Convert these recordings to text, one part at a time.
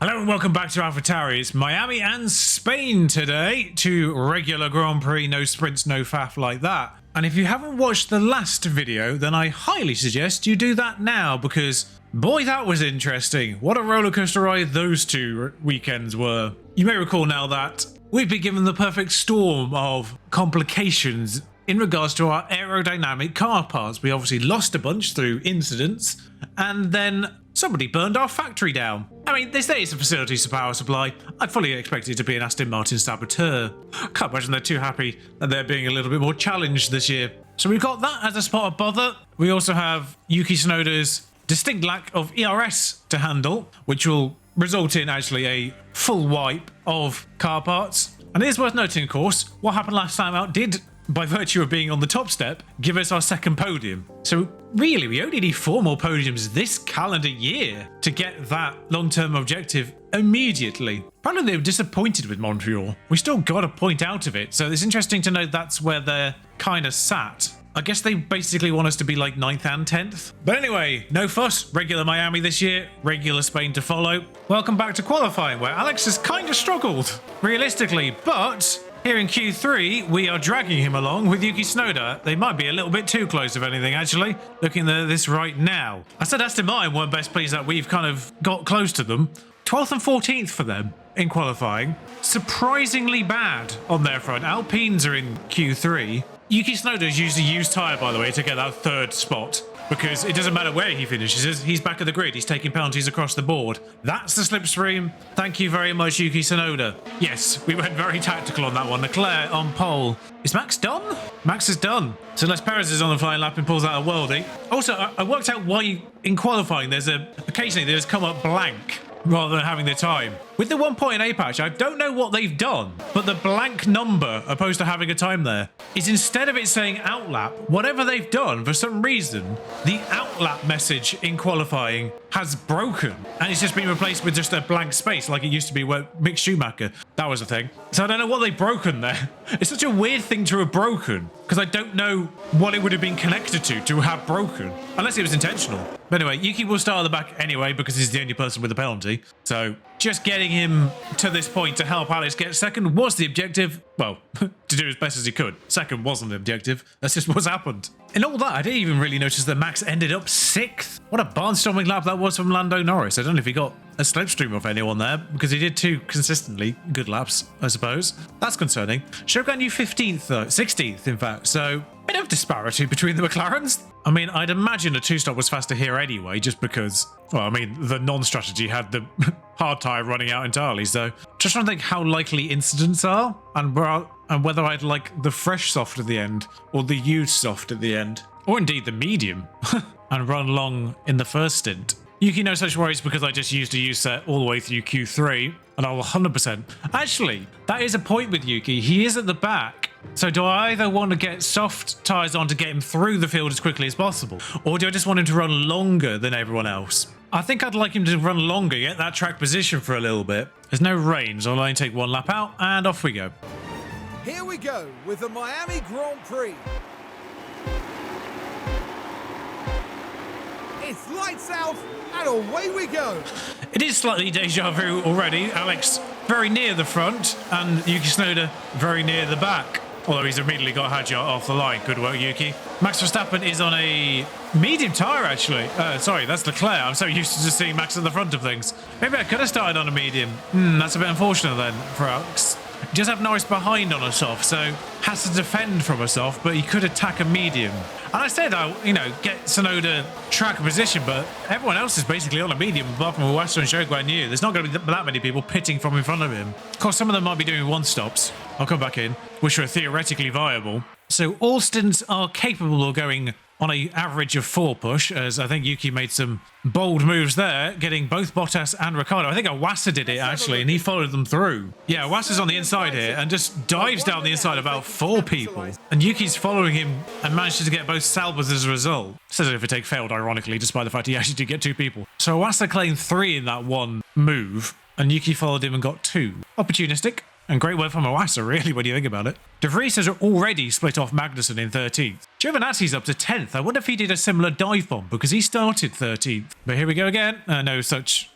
Hello and welcome back to Alpha Tauri. It's Miami and Spain today. Two regular Grand Prix, no sprints, no faff like that. And if you haven't watched the last video, then I highly suggest you do that now because, boy, that was interesting. What a rollercoaster ride those two weekends were. You may recall now that we've been given the perfect storm of complications in regards to our aerodynamic car parts. We obviously lost a bunch through incidents, and then somebody burned our factory down. I mean, they say it's a facilities to power supply. I fully expected it to be an Aston Martin saboteur. Can't imagine they're too happy that they're being a little bit more challenged this year. So we've got that as a spot of bother. We also have Yuki Tsunoda's distinct lack of ERS to handle, which will result in actually a full wipe of car parts. And it is worth noting, of course, what happened last time out did, by virtue of being on the top step, give us our second podium. So really, we only need 4 more podiums this calendar year to get that long-term objective immediately. Apparently they were disappointed with Montreal. We still got a point out of it, so it's interesting to know that's where they're kind of sat. I guess they basically want us to be like 9th and 10th. But anyway, no fuss. Regular Miami this year, regular Spain to follow. Welcome back to qualifying, where Alex has kind of struggled, realistically, but here in Q3, we are dragging him along with Yuki Tsunoda. They might be a little bit too close, if anything, actually, looking at this right now. I said Aston Martin weren't best pleased that we've kind of got close to them. 12th and 14th for them in qualifying. Surprisingly bad on their front. Alpines are in Q3. Yuki Tsunoda's used a used tyre, by the way, to get that 3rd spot, because it doesn't matter where he finishes, he's back at the grid, he's taking penalties across the board. That's the slipstream. Thank you very much, Yuki Tsunoda. Yes, we went very tactical on that one. Leclerc on pole. Is Max done? Max is done. So unless Perez is on the flying lap and pulls out a worldie. Also, I worked out why in qualifying occasionally they just come up blank rather than having the time. With the 1 point A patch, I don't know what they've done, but the blank number, opposed to having a time there, is instead of it saying outlap, whatever they've done, for some reason, the outlap message in qualifying has broken, and it's just been replaced with just a blank space, like it used to be where Mick Schumacher, that was a thing. So I don't know what they've broken there. It's such a weird thing to have broken, because I don't know what it would have been connected to have broken, unless it was intentional. But anyway, Yuki will start at the back anyway, because he's the only person with a penalty, so just getting him to this point to help Alex get second was the objective. Well, to do as best as he could. Second wasn't the objective. That's just what's happened. In all that, I didn't even really notice that Max ended up 6th. What a barnstorming lap that was from Lando Norris. I don't know if he got a slipstream off anyone there, because he did 2 consistently good laps, I suppose. That's concerning. Should have gotten you 15th though, 16th in fact, so bit of disparity between the McLarens. I mean, I'd imagine a 2-stop was faster here anyway, just because, well, I mean, the non-strategy had the hard tyre running out entirely, so just trying to think how likely incidents are, and whether I'd like the fresh soft at the end, or the used soft at the end, or indeed the medium, and run long in the first stint. Yuki, no such worries, because I just used a used set all the way through Q3, and I'll 100%. Actually, that is a point with Yuki. He is at the back. So do I either want to get soft tyres on to get him through the field as quickly as possible, or do I just want him to run longer than everyone else? I think I'd like him to run longer, get that track position for a little bit. There's no rain, so I'll only take 1 lap out, and off we go. Here we go with the Miami Grand Prix. It's lights out, and away we go. It is slightly deja vu already. Alex very near the front, and Yuki Tsunoda very near the back. Although he's immediately got Hadjar off the line. Good work, Yuki. Max Verstappen is on a medium tyre, actually. Sorry, that's Leclerc. I'm so used to just seeing Max at the front of things. Maybe I could have started on a medium. That's a bit unfortunate then for Alex. He does have Norris behind on a soft, so has to defend from a soft, but he could attack a medium. And I said I'll, get Tsunoda track position, but everyone else is basically on a medium, apart from Western and Zhou Guan Yu. There's not going to be that many people pitting from in front of him. Of course, some of them might be doing 1-stops. I'll come back in, which are theoretically viable. So all stints are capable of going on an average of 4 push, as I think Yuki made some bold moves there, getting both Bottas and Ricciardo. I think Iwasa did it, actually, and he followed them through. Yeah, Iwasa's on the inside here and just dives down the inside about 4 people. And Yuki's following him and manages to get both Salbers as a result. Says if it failed, ironically, despite the fact he actually did get 2 people. So Iwasa claimed 3 in that one move, and Yuki followed him and got 2. Opportunistic. And great work from Iwasa, really, when you think about it. De Vries has already split off Magnussen in 13th. Giovinazzi's up to 10th. I wonder if he did a similar dive bomb, because he started 13th. But here we go again. No such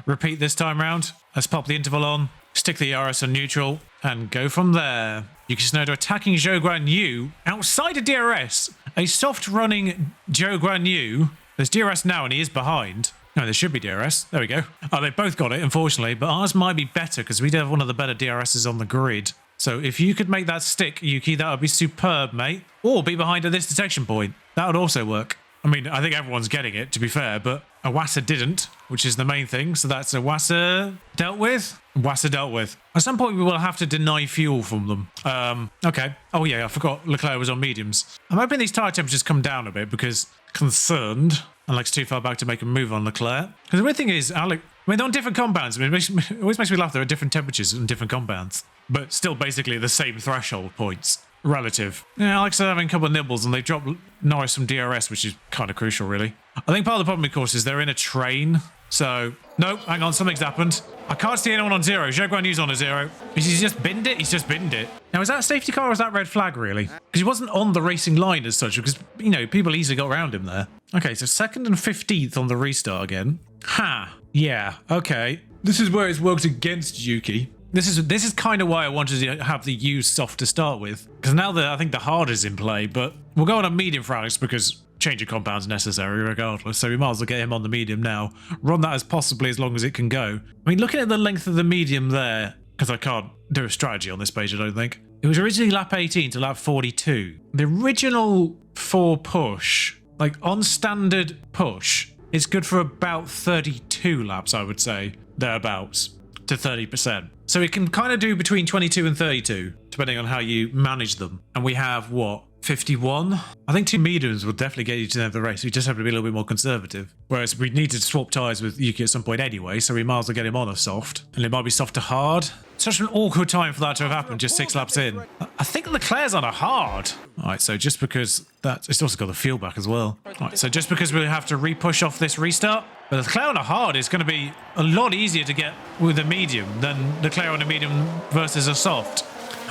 Repeat this time round. Let's pop the interval on, stick the ERS on neutral, and go from there. Yuki Tsunoda attacking Zhou Guan Yu outside of DRS. A soft running Zhou Guan Yu. There's DRS now and he is behind. No, there should be DRS. There we go. Oh, they both got it, unfortunately, but ours might be better because we do have one of the better DRSs on the grid. So if you could make that stick, Yuki, that would be superb, mate. Or be behind at this detection point. That would also work. I mean, I think everyone's getting it, to be fair, but Awasa didn't, which is the main thing. So that's Awasa dealt with. Awasa dealt with. At some point, we will have to deny fuel from them. Okay. Oh, yeah, I forgot Leclerc was on mediums. I'm hoping these tyre temperatures come down a bit because concerned. Alex too far back to make a move on Leclerc. Because the weird thing is, they're on different compounds. I mean, it always makes me laugh. There are different temperatures and different compounds, but still basically the same threshold points. Relative. Yeah, Alex are having a couple of nibbles and they've dropped Norris from DRS, which is kind of crucial, really. I think part of the problem, of course, is they're in a train. So, nope, hang on, something's happened. I can't see anyone on zero. Zhou Guan Yu's on a zero. He's just binned it? He's just binned it. Now, is that a safety car or is that red flag, really? Because he wasn't on the racing line as such, because, you know, people easily got around him there. Okay, so 2nd and 15th on the restart again. Ha, yeah, okay. This is where it's worked against Yuki. This is kind of why I wanted to have the U soft to start with. Because now I think the hard is in play, but we'll go on a medium for Alex because change of compound's necessary regardless. So we might as well get him on the medium now. Run that as possibly as long as it can go. I mean, looking at the length of the medium there, because I can't do a strategy on this page, I don't think. It was originally lap 18 to lap 42. The original 4 push, like on standard push, it's good for about 32 laps, I would say, thereabouts, to 30%. So it can kind of do between 22 and 32, depending on how you manage them. And we have, what, 51? I think 2 mediums will definitely get you to the end of the race. We just have to be a little bit more conservative. Whereas we need to swap tyres with Yuki at some point anyway, so we might as well get him on a soft. And it might be soft to hard. Such an awkward time for that to have happened just 6 laps in. I think Leclerc's on a hard. All right, so just because it's also got the fuel back as well. All right, so just because we have to re-push off this restart, but Leclerc on a hard is going to be a lot easier to get with a medium than Leclerc on a medium versus a soft.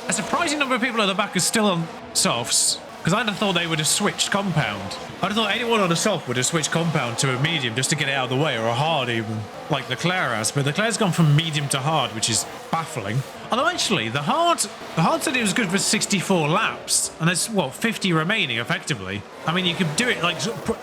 A surprising number of people at the back are still on softs, because I'd have thought they would have switched compound. I'd have thought anyone on a soft would have switched compound to a medium just to get it out of the way, or a hard even, like Leclerc has. But Leclerc's gone from medium to hard, which is baffling. Although actually, the hard said it was good for 64 laps, and there's, what, 50 remaining, effectively. I mean, you could do it, like,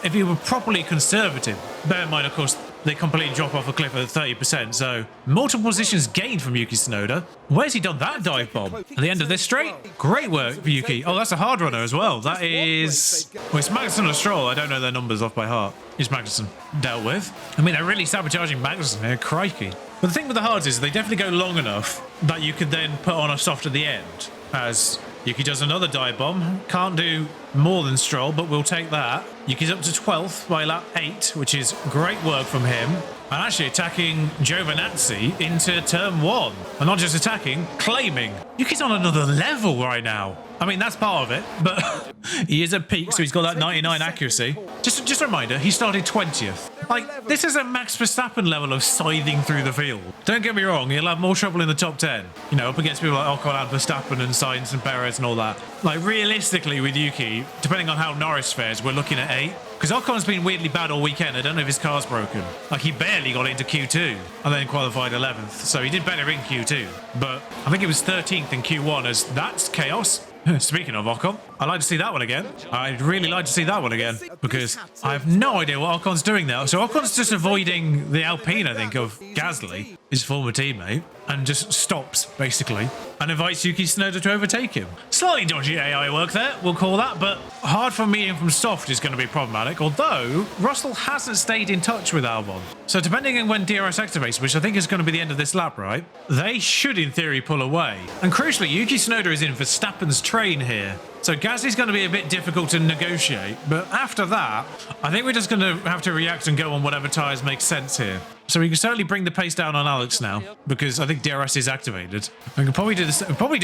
if you were properly conservative. Bear in mind, of course, they completely drop off a cliff at 30%, so multiple positions gained from Yuki Tsunoda. Where's he done that dive bomb? At the end of this straight? Great work for Yuki. Oh, that's a hard runner as well. That is... Well, it's Magnussen or Stroll. I don't know their numbers off by heart. It's Magnussen. Dealt with. I mean, they're really sabotaging Magnussen here. Crikey. But the thing with the hards is they definitely go long enough that you could then put on a soft at the end. As Yuki does another dive bomb. Can't do more than Stroll, but we'll take that. Yuki's up to 12th by lap 8, which is great work from him. And actually attacking Giovinazzi into turn 1. And not just attacking, claiming. Yuki's on another level right now. I mean, that's part of it, but he is at peak, so he's got that 99 accuracy. Just a reminder, he started 20th. Like, this is a Max Verstappen level of scything through the field. Don't get me wrong, he'll have more trouble in the top 10. You know, up against people like Ocon and Verstappen and Sainz and Perez and all that. Like, realistically with Yuki, depending on how Norris fares, we're looking at 8. Because Ocon's been weirdly bad all weekend. I don't know if his car's broken. Like, he barely got into Q2 and then qualified 11th. So he did better in Q2. But I think it was 13th in Q1 as that's chaos. Speaking of Ocon, I'd like to see that one again. I'd really like to see that one again because I have no idea what Ocon's doing there. So Ocon's just avoiding the Alpine, I think, of Gasly, his former teammate, and just stops, basically, and invites Yuki Tsunoda to overtake him. Slightly dodgy AI work there, we'll call that, but hard from medium from soft is going to be problematic, although Russell hasn't stayed in touch with Albon. So depending on when DRS activates, which I think is going to be the end of this lap, right, they should, in theory, pull away. And crucially, Yuki Tsunoda is in Verstappen's train here. So Gasly's going to be a bit difficult to negotiate, but after that, I think we're just going to have to react and go on whatever tyres make sense here. So we can certainly bring the pace down on Alex now, because I think DRS is activated. We can probably do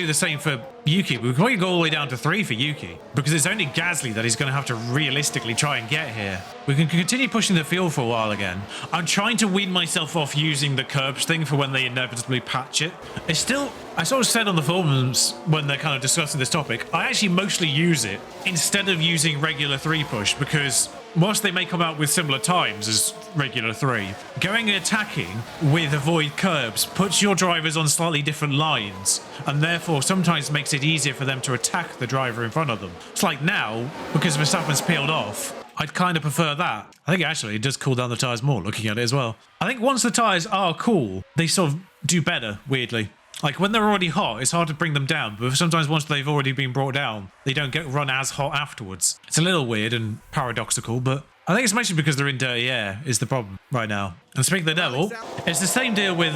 the same for Yuki. We can probably go all the way down to 3 for Yuki, because it's only Gasly that he's going to have to realistically try and get here. We can continue pushing the field for a while again. I'm trying to wean myself off using the curbs thing for when they inevitably patch it. It's still... I sort of said on the forums when they're kind of discussing this topic, I actually mostly use it instead of using regular 3 push because whilst they may come out with similar times as regular 3, going and attacking with avoid curbs puts your drivers on slightly different lines, and therefore sometimes makes it easier for them to attack the driver in front of them. It's like now, because Verstappen's peeled off, I'd kind of prefer that. I think actually it does cool down the tyres more looking at it as well. I think once the tyres are cool, they sort of do better, weirdly. Like when they're already hot, it's hard to bring them down, but sometimes once they've already been brought down, they don't get run as hot afterwards. It's a little weird and paradoxical, but I think it's mostly because they're in dirty air is the problem right now. And speaking of the devil, it's the same deal with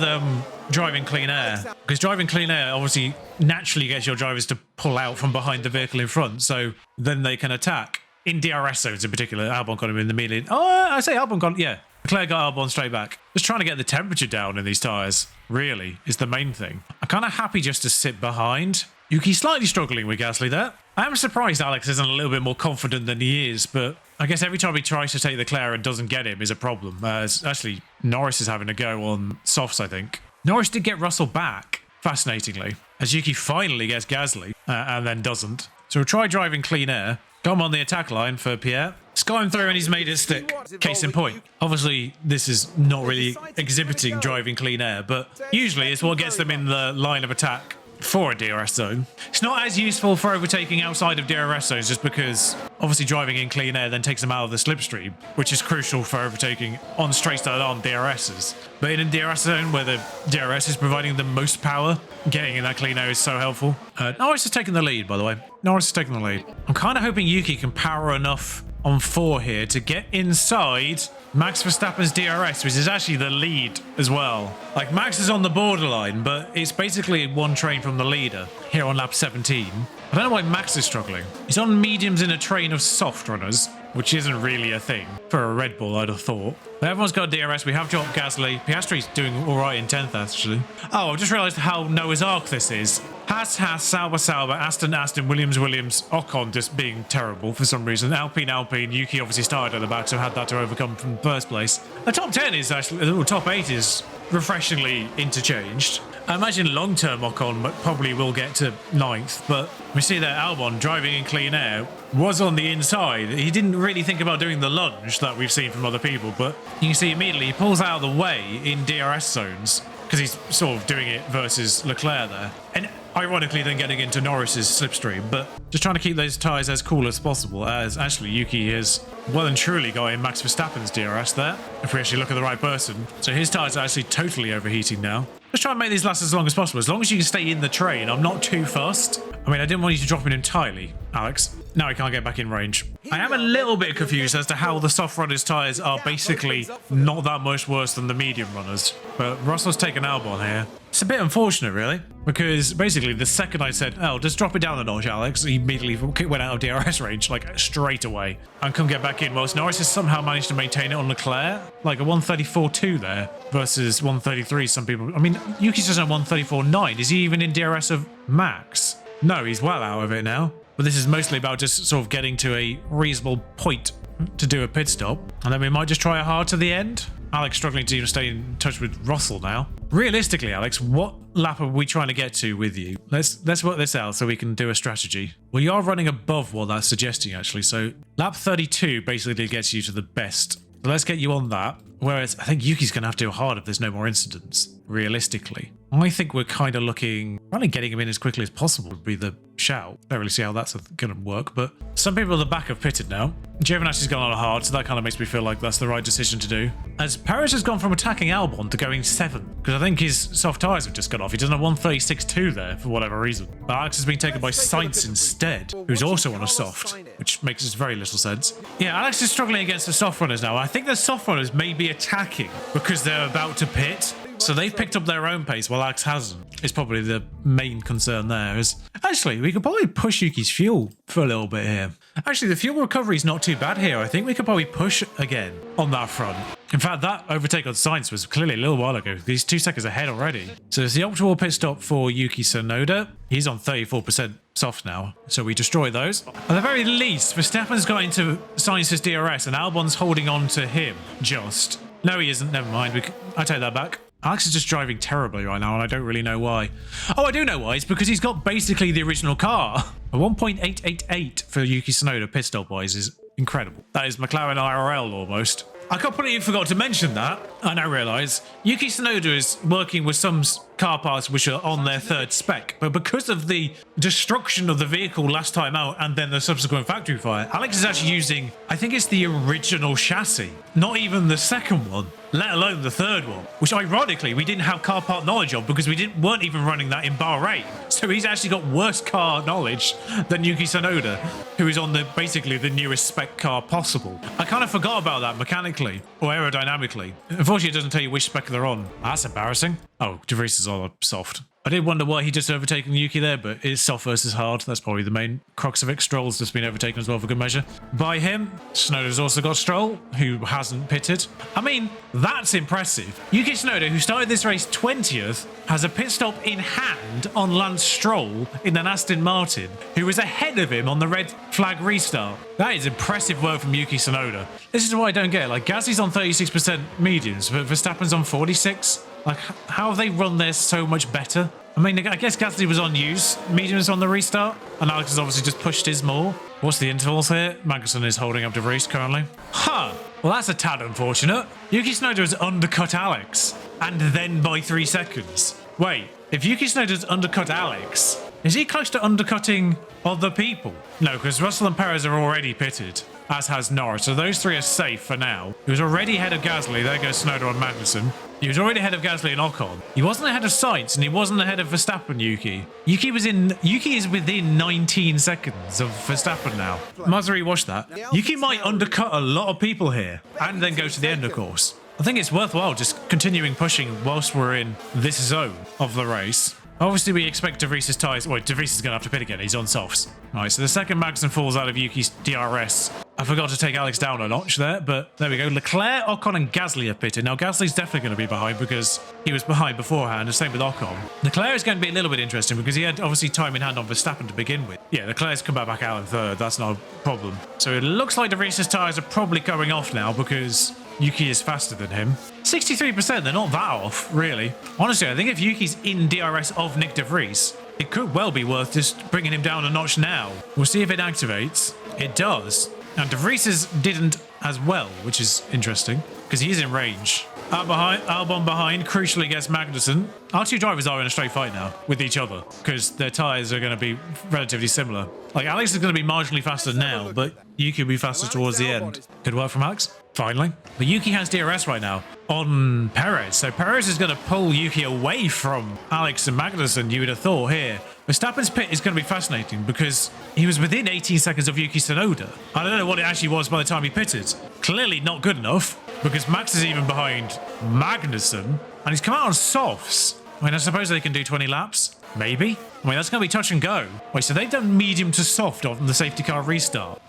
driving clean air, because driving clean air obviously naturally gets your drivers to pull out from behind the vehicle in front, so then they can attack. In DRS zones in particular, Albon got him in the median. Oh, I say Albon got, yeah. Leclerc got Albon straight back. Just trying to get the temperature down in these tyres, really, is the main thing. I'm kind of happy just to sit behind. Yuki's slightly struggling with Gasly there. I am surprised Alex isn't a little bit more confident than he is, but I guess every time he tries to take Leclerc and doesn't get him is a problem. Actually, Norris is having a go on softs, I think. Norris did get Russell back, fascinatingly, as Yuki finally gets Gasly and then doesn't. So we'll try driving clean air. Come on the attack line for Pierre. It's got him through and he's made it stick. Case in point. Obviously, this is not really exhibiting driving clean air, but usually it's what gets them in the line of attack for a DRS zone. It's not as useful for overtaking outside of DRS zones just because obviously driving in clean air then takes them out of the slipstream, which is crucial for overtaking on straights that aren't DRSs. But in a DRS zone where the DRS is providing the most power, getting in that clean air is so helpful. Norris is taking the lead, by the way. Norris is taking the lead. I'm kind of hoping Yuki can power enough on 4 here to get inside Max Verstappen's DRS, which is actually the lead as well. Like, Max is on the borderline, but it's basically one train from the leader here on lap 17. I don't know why Max is struggling. He's on mediums in a train of soft runners, which isn't really a thing for a Red Bull, I'd have thought. But everyone's got DRS. We have dropped Gasly. Piastri's doing all right in 10th, actually. Oh, I just realised how Noah's Ark this is. Haas, Sauber, Aston, Williams, Ocon just being terrible for some reason. Alpine, Yuki obviously started at the back, so had that to overcome from first place. The top 10 is actually, the top 8 is refreshingly interchanged. I imagine long-term Ocon probably will get to 9th, but we see that Albon driving in clean air was on the inside. He didn't really think about doing the lunge that we've seen from other people, but you can see immediately he pulls out of the way in DRS zones because he's sort of doing it versus Leclerc there. And ironically then getting into Norris's slipstream, but just trying to keep those tyres as cool as possible, as actually Yuki has well and truly got in Max Verstappen's DRS there, if we actually look at the right person. So his tyres are actually totally overheating now. Let's try and make these last as long as possible. As long as you can stay in the train, I'm not too fussed. I mean, I didn't want you to drop it entirely, Alex. Now he can't get back in range. I am a little bit confused as to how the soft runners' tyres are basically not that much worse than the medium runners. But Russell's taken Albon here. It's a bit unfortunate, really, because basically the second I said, oh, just drop it down a notch, Alex, he immediately went out of DRS range, like straight away, and couldn't get back in. Whilst Norris has somehow managed to maintain it on Leclerc, like a 134.2 there versus 133. Some people, I mean, Yuki's just on 134.9. Is he even in DRS of Max? No, he's well out of it now. But this is mostly about just sort of getting to a reasonable point to do a pit stop, and then we might just try hard to the end. Alex struggling to even stay in touch with Russell now. Realistically, Alex, what lap are we trying to get to with you? Let's work this out so we can do a strategy. Well, you are running above what that's suggesting, actually. So lap 32 basically gets you to the best. So let's get you on that. Whereas I think Yuki's going to have to do hard if there's no more incidents, realistically. I think we're kind of looking, probably getting him in as quickly as possible would be the shout. Don't really see how that's going to work, but some people at the back have pitted now. Giovanazzi's gone on hard, so that kind of makes me feel like that's the right decision to do. As Perez has gone from attacking Albon to going 7th, because I think his soft tyres have just gone off. He doesn't have 136.2 there for whatever reason. But Alex has been taken by Sainz instead, who's also on a soft, which makes very little sense. Yeah, Alex is struggling against the soft runners now. I think the soft runners may be attacking because they're about to pit. So they've picked up their own pace while Alex hasn't. It's probably the main concern there. Actually, we could probably push Yuki's fuel for a little bit here. Actually, the fuel recovery is not too bad here. I think we could probably push again on that front. In fact, that overtake on Sainz was clearly a little while ago. He's 2 seconds ahead already. So it's the optimal pit stop for Yuki Tsunoda. He's on 34% soft now, so we destroy those. At the very least, Verstappen's got into Sainz's DRS and Albon's holding on to him just. No, he isn't. Never mind. I take that back. Alex is just driving terribly right now, and I don't really know why. Oh, I do know why. It's because he's got basically the original car. A 1.888 for Yuki Tsunoda pit stop wise is Incredible. That is McLaren IRL almost. I completely forgot to mention that, and I realise Yuki Tsunoda is working with some car parts which are on their third spec, but because of the destruction of the vehicle last time out and then the subsequent factory fire, Alex is actually using, I think it's the original chassis, not even the second one, let alone the third one, which ironically we didn't have car part knowledge of because weren't even running that in Bahrain. So he's actually got worse car knowledge than Yuki Tsunoda, who is on basically the newest spec car possible. I kind of forgot about that mechanically or aerodynamically. Unfortunately, it doesn't tell you which spec they're on. That's embarrassing. Oh, De Vries is all soft. I did wonder why he just overtaken Yuki there, but it's soft versus hard. That's probably the main crux of it. Stroll's just been overtaken as well for good measure. By him, Tsunoda's also got Stroll, who hasn't pitted. I mean, that's impressive. Yuki Tsunoda, who started this race 20th, has a pit stop in hand on Lance Stroll in an Aston Martin, who was ahead of him on the red flag restart. That is impressive work from Yuki Tsunoda. This is what I don't get. Like, Gasly's on 36% mediums, but Verstappen's on 46%. Like, how have they run this so much better? I mean, I guess Gasly was on use, mediums on the restart, and Alex has obviously just pushed his more. What's the intervals here? Magnussen is holding up De Vries currently. Huh. Well, that's a tad unfortunate. Yuki Tsunoda has undercut Alex, and then by 3 seconds. Wait, if Yuki Tsunoda's undercut Alex, is he close to undercutting other people? No, because Russell and Perez are already pitted, as has Norris, so those three are safe for now. He was already ahead of Gasly. There goes Tsunoda and Magnussen. He was already ahead of Gasly and Ocon. He wasn't ahead of Sainz, and he wasn't ahead of Verstappen, Yuki. Yuki is within 19 seconds of Verstappen now. Mazari, watch that. Yuki might undercut a lot of people here, and then go to the end, of course. I think it's worthwhile just continuing pushing whilst we're in this zone of the race. Obviously, we expect De Vries' tyres... Well, De Vries is going to have to pit again. He's on softs. All right, so the second Magnussen falls out of Yuki's DRS. I forgot to take Alex down a notch there, but there we go. Leclerc, Ocon, and Gasly are pitted. Now, Gasly's definitely going to be behind because he was behind beforehand, the same with Ocon. Leclerc is going to be a little bit interesting because he had, obviously, time in hand on Verstappen to begin with. Yeah, Leclerc's come back out in third. That's not a problem. So it looks like De Vries' tyres are probably going off now because Yuki is faster than him. 63%, they're not that off, really. Honestly, I think if Yuki's in DRS of Nick De Vries, it could well be worth just bringing him down a notch now. We'll see if it activates. It does. And De Vries didn't as well, which is interesting, because he's in range. Albon behind, crucially gets Magnussen. Our two drivers are in a straight fight now with each other, because their tyres are going to be relatively similar. Like, Alex is going to be marginally faster now, but Yuki will be faster towards the end. Good work from Alex, finally. But Yuki has DRS right now on Perez, so Perez is going to pull Yuki away from Alex and Magnussen, you would have thought here. Verstappen's pit is going to be fascinating because he was within 18 seconds of Yuki Tsunoda. I don't know what it actually was by the time he pitted. Clearly not good enough because Max is even behind Magnussen and he's come out on softs. I mean, I suppose they can do 20 laps. Maybe. I mean, that's going to be touch and go. Wait, so they've done medium to soft on the safety car restart.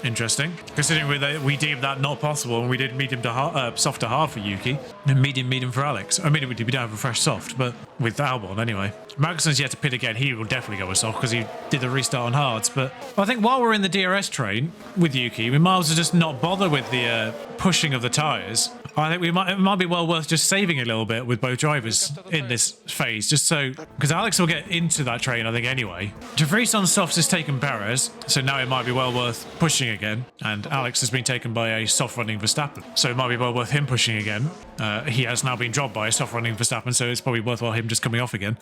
Interesting. Considering we deemed that not possible and we did medium to hard, soft to hard for Yuki and medium for Alex. I mean, we don't have a fresh soft, but with Albon anyway. Magnussen's yet to pit again. He will definitely go with soft because he did the restart on hards. But I think while we're in the DRS train with Yuki, we might as well just not bother with the pushing of the tyres. I think it might be well worth just saving a little bit with both drivers in this phase, just so, because Alex will get into that train, I think, anyway. De Vries on softs has taken Perez, so now it might be well worth pushing again, and Alex has been taken by a soft-running Verstappen, so it might be well worth him pushing again. He has now been dropped by a soft-running Verstappen, so it's probably worthwhile him just coming off again.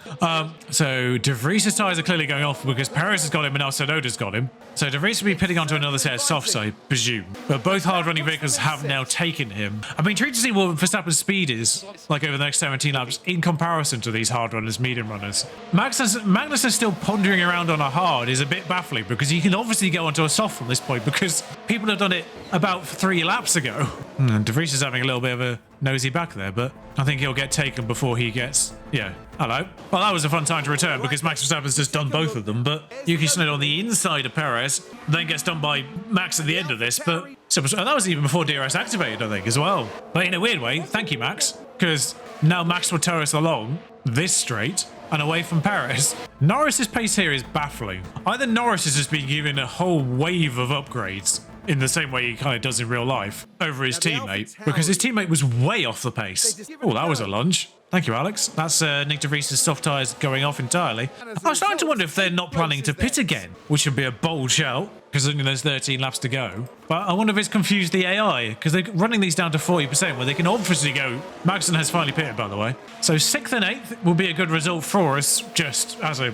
So De Vries' tyres are clearly going off because Perez has got him and now Tsunoda's got him. So De Vries will be pitting onto another set of softs, I presume. But both hard-running vehicles have now taken him. I've been intrigued to see what Verstappen's speed is like over the next 17 laps in comparison to these hard runners, medium runners. Magnus still pondering around on a hard is a bit baffling because you can obviously go onto a soft from this point because people have done it about 3 laps ago. And De Vries is having a little bit of a nosy back there, but I think he'll get taken before he gets... Yeah, hello. Well, that was a fun time to return because Max Verstappen's just done both of them, but Yuki Tsunoda on the inside of Perez then gets done by Max at the end of this, but so that was even before DRS activated, I think, as well. But in a weird way, thank you, Max, because now Max will tow us along this straight and away from Perez. Norris's pace here is baffling. Either Norris has just been given a whole wave of upgrades in the same way he kind of does in real life over his teammate, because his teammate was way off the pace. Oh, that was a lunge. Thank you, Alex. That's Nick de Vries's soft tyres going off entirely. I was starting to wonder if they're not planning to pit again, which would be a bold shout, considering there's 13 laps to go. But I wonder if it's confused the AI, because they're running these down to 40%, where they can obviously go... Magnussen has finally pitted, by the way. So 6th and 8th will be a good result for us, just as a,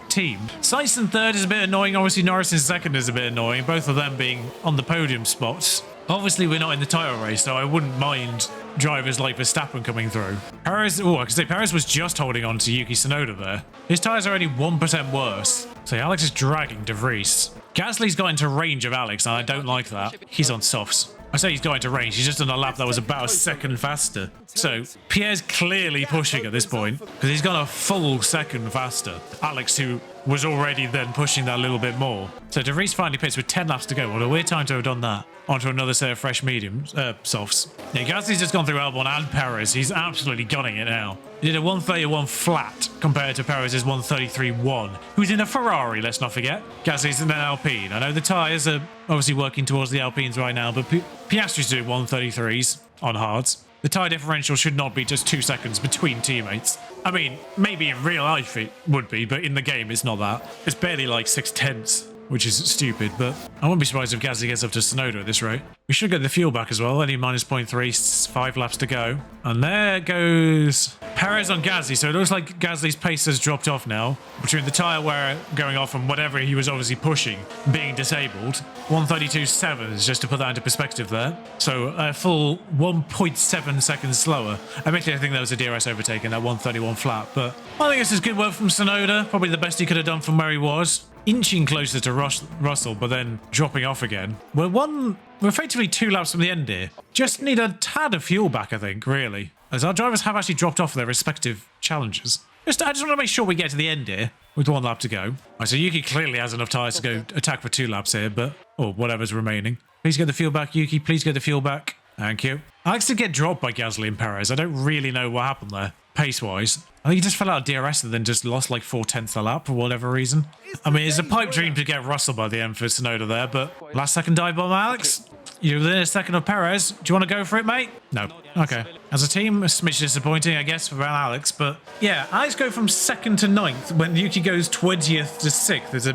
team. Sainz in 3rd is a bit annoying. Obviously, Norris in 2nd is a bit annoying, both of them being on the podium spots. Obviously, we're not in the title race, so I wouldn't mind drivers like Verstappen coming through. Perez, I can say Perez was just holding on to Yuki Tsunoda there. His tyres are only 1% worse. So Alex is dragging De Vries. Gasly's got into range of Alex, and I don't like that. He's on softs. I say he's got into range. He's just on a lap that was about a second faster. So Pierre's clearly pushing at this point, because he's gone a full second faster. Alex, who was already then pushing that a little bit more. So De Vries finally pits with 10 laps to go. What a weird time to have done that. Onto another set of fresh mediums, softs. Yeah, Gasly's just gone through Albon and Perez. He's absolutely gunning it now. He did a 131 flat compared to Perez's 133.1, who's in a Ferrari, let's not forget. Gasly's in an Alpine. I know the tyres are obviously working towards the Alpines right now, but Piastri's doing 133s on hards. The tyre differential should not be just 2 seconds between teammates. I mean, maybe in real life it would be, but in the game it's not that. It's barely like 6/10, which is stupid, but I wouldn't be surprised if Gasly gets up to Tsunoda at this rate. We should get the fuel back as well, only minus 0.3, 5 laps to go. And there goes Perez on Gasly, so it looks like Gasly's pace has dropped off now, between the tyre wear going off and whatever he was obviously pushing being disabled. 132.7 just to put that into perspective there. So a full 1.7 seconds slower. Admittedly, I think that was a DRS overtaking, that 131 flat, but I think this is good work from Tsunoda, probably the best he could have done from where he was. Inching closer to Russell, but then dropping off again. We're effectively 2 laps from the end here. Just need a tad of fuel back, I think, really. As our drivers have actually dropped off their respective challenges. I just want to make sure we get to the end here with 1 lap to go. Right, so Yuki clearly has enough tyres to go attack for 2 laps here, but... or whatever's remaining. Please get the fuel back, Yuki. Please get the fuel back. Thank you. Alex did get dropped by Gasly and Perez. I don't really know what happened there, pace-wise. I think he just fell out of DRS and then just lost like 4/10 a lap for whatever reason. I mean, it's a pipe dream to get Russell by the end for Tsunoda there, but last second dive bomb, Alex. You're within a second of Perez. Do you want to go for it, mate? No. Okay. As a team, a smidge disappointing, I guess, for Alex, but yeah, Alex go from 2nd to 9th when Yuki goes 20th to 6th. It's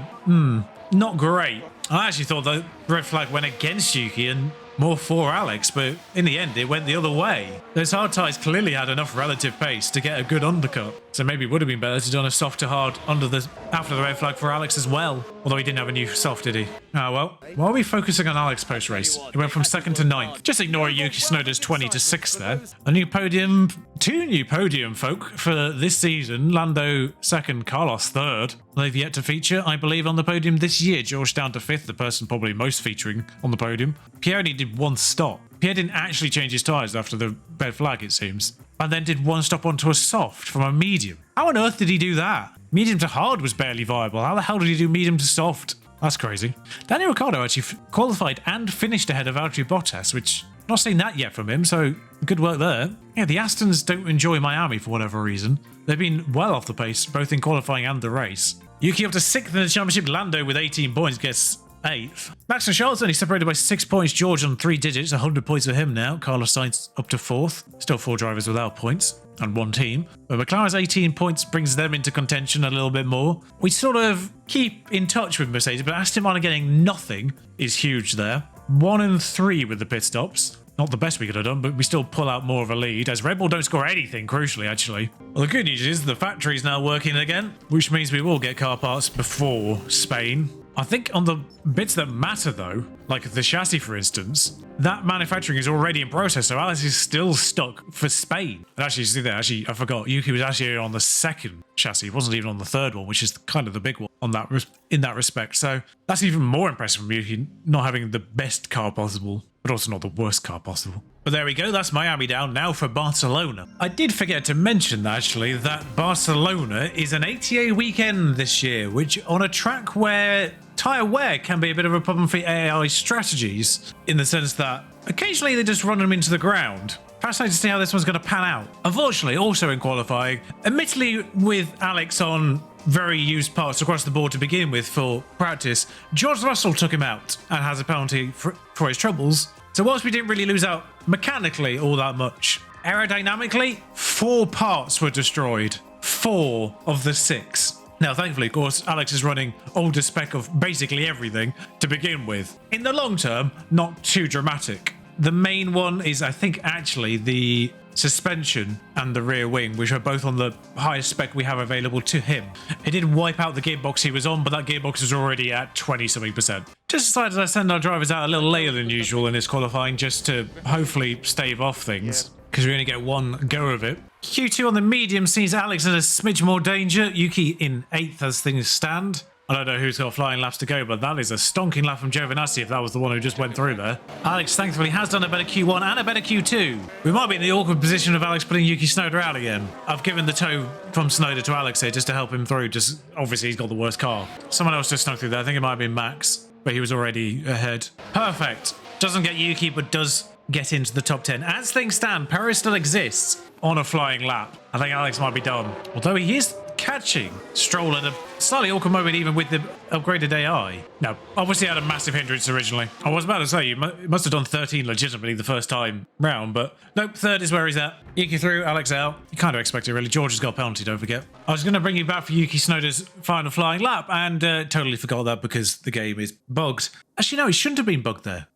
not great. I actually thought the red flag went against Yuki and more for Alex, but in the end, it went the other way. Those hard tyres clearly had enough relative pace to get a good undercut, so maybe it would have been better to done a soft to hard after the red flag for Alex as well. Although he didn't have a new soft, did he? Ah, well. Why are we focusing on Alex post-race? He went from 2nd to 9th. Just ignore Yuki Tsunoda's 20 to 6th there. A new podium, 2 new podium folk for this season. Lando 2nd, Carlos 3rd. They've yet to feature, I believe, on the podium this year. George down to 5th, the person probably most featuring on the podium. Pierre only did 1 stop. Pierre didn't actually change his tyres after the red flag, it seems. And then did 1 stop onto a soft from a medium. How on earth did he do that? Medium to hard was barely viable. How the hell did he do medium to soft? That's crazy. Daniel Ricciardo actually qualified and finished ahead of Valtteri Bottas, which I'm not seen that yet from him, so good work there. Yeah, the Astons don't enjoy Miami for whatever reason. They've been well off the pace, both in qualifying and the race. Yuki up to 6th in the championship. Lando with 18 points gets 8th. Max and Charlotte's only separated by 6 points. George on 3 digits, 100 points for him now. Carlos Sainz up to 4th. Still 4 drivers without points and 1 team. But McLaren's 18 points brings them into contention a little bit more. We sort of keep in touch with Mercedes, but Aston Martin getting nothing is huge there. 1 and 3 with the pit stops. Not the best we could have done, but we still pull out more of a lead, as Red Bull don't score anything, crucially, actually. Well, the good news is the factory's now working again, which means we will get car parts before Spain. I think on the bits that matter, though, like the chassis, for instance, that manufacturing is already in process, so Alex is still stuck for Spain. And actually, see there, I forgot, Yuki was actually on the 2nd chassis. He wasn't even on the 3rd one, which is kind of the big one on that in that respect. So that's even more impressive from Yuki, not having the best car possible, but also not the worst car possible. But there we go, that's Miami down. Now for Barcelona. I did forget to mention, actually, that Barcelona is an ATA weekend this year, which on a track where tyre wear can be a bit of a problem for AI strategies, in the sense that occasionally they just run them into the ground. Fascinating to see how this one's going to pan out. Unfortunately, also in qualifying, admittedly with Alex on very used parts across the board to begin with for practice, George Russell took him out and has a penalty for his troubles. So whilst we didn't really lose out mechanically all that much, Aerodynamically, 4 parts were destroyed. 4 of the 6. Now, thankfully, of course, Alex is running older spec of basically everything to begin with. In the long term, not too dramatic. The main one is, I think, actually the suspension and the rear wing, which are both on the highest spec we have available to him. It did wipe out the gearbox he was on, but that gearbox was already at 20-something%. Just decided I send our drivers out a little later than usual in this qualifying just to hopefully stave off things, because we only get one go of it. Q2 on the medium sees Alex in a smidge more danger. Yuki in 8th as things stand. I don't know who's got flying laps to go, but that is a stonking lap from Giovinazzi if that was the one who just went through there. Alex thankfully has done a better Q1 and a better Q2. We might be in the awkward position of Alex putting Yuki Tsunoda out again. I've given the tow from Tsunoda to Alex here just to help him through. Just obviously he's got the worst car. Someone else just snuck through there. I think it might have been Max, but he was already ahead. Perfect. Doesn't get Yuki, but does get into the top 10. As things stand, Perez still exists on a flying lap. I think Alex might be done. Although he is catching Stroll at a slightly awkward moment even with the upgraded AI. No, obviously had a massive hindrance originally. I was about to say, you must have done 13 legitimately the first time round, but nope, 3rd is where he's at. Yuki through, Alex out. You kind of expect it really. George has got a penalty, don't forget. I was going to bring you back for Yuki Tsunoda's final flying lap and totally forgot that because the game is bugged. Actually, no, it shouldn't have been bugged there.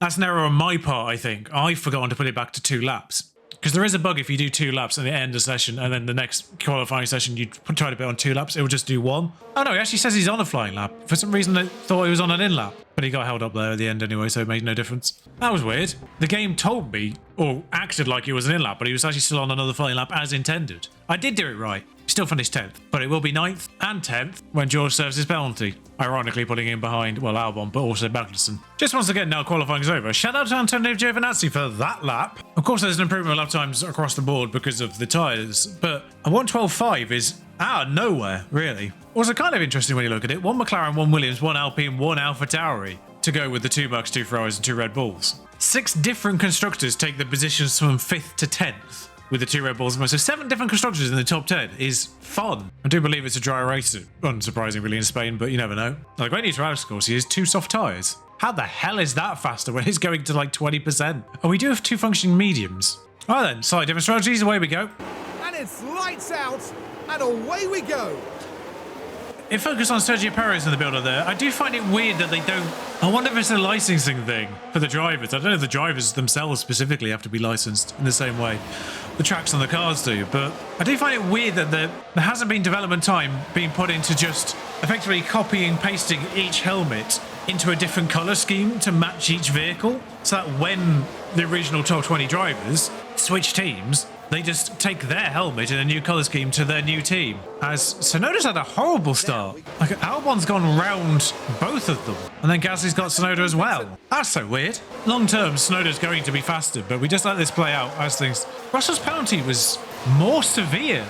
That's an error on my part, I think. I've forgotten to put it back to 2 laps. Because there is a bug if you do 2 laps and it end a session, and then the next qualifying session you try to put on 2 laps, it will just do 1. Oh no, he actually says he's on a flying lap. For some reason I thought he was on an in lap, but he got held up there at the end anyway, so it made no difference. That was weird. The game told me, or acted like it was an in lap, but he was actually still on another flying lap as intended. I did do it right. Still finished 10th, but it will be 9th and 10th when George serves his penalty. Ironically putting him behind, well, Albon, but also Magnussen. Just once again, now qualifying's over. Shout out to Antonio Giovinazzi for that lap. Of course, there's an improvement in lap times across the board because of the tyres, but a 1:12.5 is out of nowhere, really. Also kind of interesting when you look at it. 1 McLaren, 1 Williams, 1 Alpine, 1 Alpha Tauri to go with the 2 Max, 2 Ferraris and 2 Red Bulls. 6 different constructors take the positions from 5th to 10th. With the 2 Red Bulls, so 7 different constructors in the top 10 is fun. I do believe it's a dry race, unsurprisingly really in Spain, but you never know. The great news for Alex, of course, he has 2 soft tyres. How the hell is that faster when it's going to like 20%? Oh, we do have 2 functioning mediums. All right then, slightly different strategies, away we go. And it's lights out, and away we go. It focused on Sergio Perez in the builder there. I do find it weird that they don't... I wonder if it's a licensing thing for the drivers. I don't know if the drivers themselves specifically have to be licensed in the same way the tracks on the cars do, but I do find it weird that there hasn't been development time being put into just effectively copying, pasting each helmet into a different colour scheme to match each vehicle, so that when the original top 20 drivers switch teams, they just take their helmet in a new colour scheme to their new team. As Tsunoda's had a horrible start. Like, Albon's gone round both of them. And then Gasly's got Tsunoda as well. That's so weird. Long term, Tsunoda's going to be faster, but we just let this play out as things... Russell's penalty was more severe.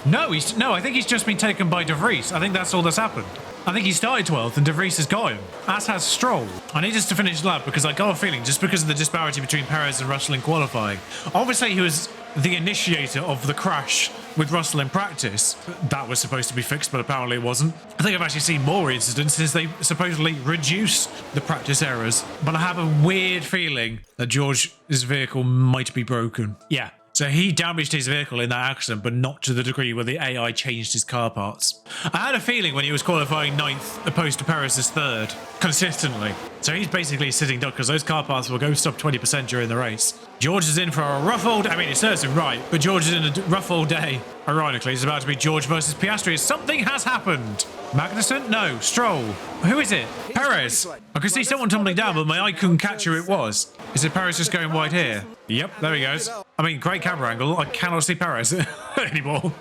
No, I think he's just been taken by De Vries. I think that's all that's happened. I think he started 12th and De Vries has got him, as has Stroll. I need us to finish the lap because I got a feeling, just because of the disparity between Perez and Russell in qualifying. Obviously, he was the initiator of the crash with Russell in practice. That was supposed to be fixed, but apparently it wasn't. I think I've actually seen more incidents since they supposedly reduced the practice errors. But I have a weird feeling that George's vehicle might be broken. Yeah. So he damaged his vehicle in that accident, but not to the degree where the AI changed his car parts. I had a feeling when he was qualifying 9th opposed to Perez's 3rd, consistently. So he's basically sitting duck because those car parts will go sub 20% during the race. George is in for a rough old... I mean, it serves him right, but George is in a rough old day. Ironically, it's about to be George versus Piastri. Something has happened. Magnussen? No. Stroll. Who is it? Perez. I could see someone tumbling down, but my eye couldn't catch who it was. Is it Perez just going wide here? Yep, there he goes. I mean, great camera angle. I cannot see Perez anymore.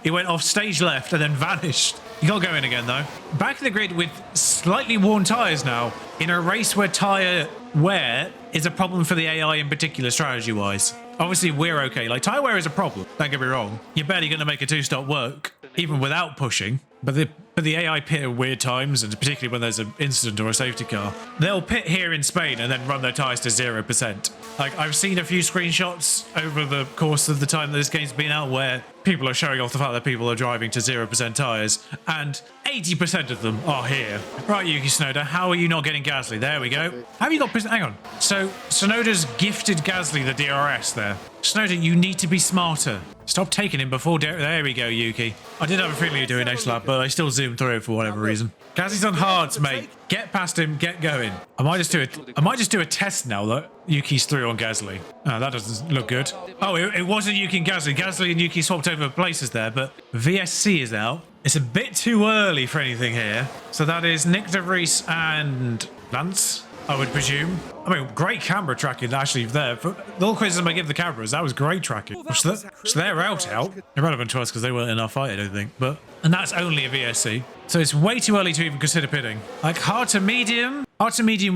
He went off stage left and then vanished. He got going again, though. Back in the grid with slightly worn tyres now, in a race where tyre wear is a problem for the AI in particular, strategy-wise. Obviously, we're okay. Like, tyre wear is a problem. Don't get me wrong. You're barely going to make a 2-stop work, even without pushing. But the AI pit at weird times, and particularly when there's an incident or a safety car, they'll pit here in Spain and then run their tyres to 0%. Like, I've seen a few screenshots over the course of the time that this game's been out where people are showing off the fact that people are driving to 0% tyres, and 80% of them are here. Right, Yuki Tsunoda, how are you not getting Gasly? There we go. Have you got... Hang on. So, Tsunoda's gifted Gasly the DRS there. Tsunoda, you need to be smarter. Stop taking him before... There we go, Yuki. I did have a feeling you'd do it next lap, but I still zoomed through it for whatever reason. Gasly's on hards, mate. Get past him, get going. I might just do a test now that Yuki's through on Gasly. Oh, that doesn't look good. Oh, it wasn't Yuki and Gasly. Gasly and Yuki swapped over places there, but VSC is out. It's a bit too early for anything here. So that is Nick de Vries and Lance, I would presume. I mean, great camera tracking actually there. For the little criticism I give the cameras, that was great tracking. So they're out. Irrelevant to us because they weren't in our fight, I don't think. And that's only a VSC. So it's way too early to even consider pitting. Like hard to medium